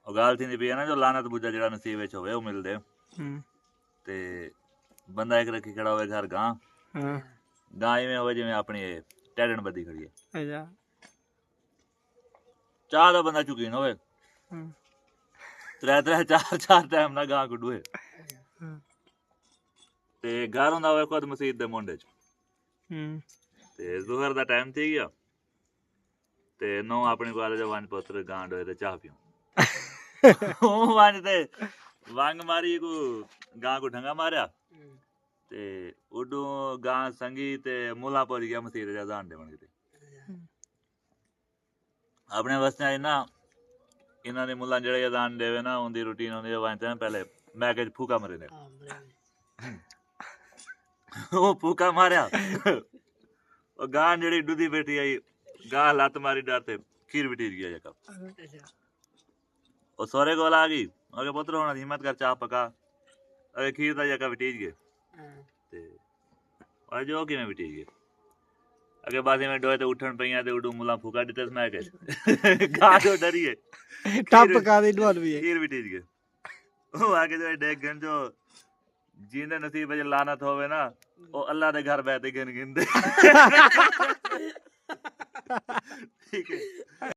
ਉਹ ਗੱਲ ਥੀਂਦੀ ਪਈ ਹੈ ਨਾ, ਜੋ ਲਾਨਤ ਬੁੱਝਾ ਜਿਹੜਾ ਨਸੀਬ ਵਿੱਚ ਹੋਵੇ ਉਹ ਮਿਲਦੇ। ਤੇ ਬੰਦਾ ਇੱਕ ਰੱਖੀ ਖੜਾ ਹੋਵੇ ਘਰ ਗਾਂ, ਗਾਂ ਇਵੇਂ ਹੋਵੇ ਜਿਵੇਂ ਆਪਣੀ ਇਹ ਟੈਡਣ ਬੱਦੀ ਖੜੀ ਹੈ। ਅੱਛਾ ਚਾਹ ਦਾ ਬੰਦਾ ਸ਼ੌਕੀਨ ਹੋਵੇ, 3-3 4-4 ਟਾਈਮ ਨਾਲ ਗਾਂ ਗੁੱਡੂਏ। ਤੇ ਘਰ ਹੁੰਦਾ ਹੋਵੇ ਖੁਦ ਮਸੀਤ ਦੇ ਮੁੰਡੇ ਚ। ਤੇ ਜ਼ੁਹਰ ਦਾ ਟਾਈਮ ਥੀ ਗਿਆ ਤੇ ਨੋ ਆਪਣੀ ਕਾਲਜ ਵੰਜ ਪੁੱਤਰ ਗਾਂ ਡੋਏ ਤੇ ਚਾਹ ਪੀਓ। ਉਹ ਵੰਜ ਤੇ ਵੰਗ ਮਾਰੀ ਕੋ ਗਾਂ को ढंगा मारिया ते उडू गां संगी ते मुला पहुंच गया मसीह जा जान दे बन के अपने वास्ते आई ना इन्हां दे मुला जेड़े जान देवे ना उनदी रूटीन होंदी वांते ना पहले मैके फूका मारे ने ओ फूका मारया ओ गां जेड़ी दूधी बैठी आई गां लत मारी डर ते खीर बिटी गया जका ओ सोरे कोल आ गई अगे पुत्र होना हिम्मत कर चाह पका अगे खीर दा जका बिटीज गए ते और जो किवें बिटीज गए अगे बासी में डोए ते उठन पईया ते उडू मुला फूका दिते मैं के गाड़ो डरिए टप का दे डोल भी खीर बिटीज गए ओ आगे जो डेग गन जो जिंदे नसीब में लानत होवे ना ओ अल्लाह दे घर बैठे गिन गिनदे ठीक है।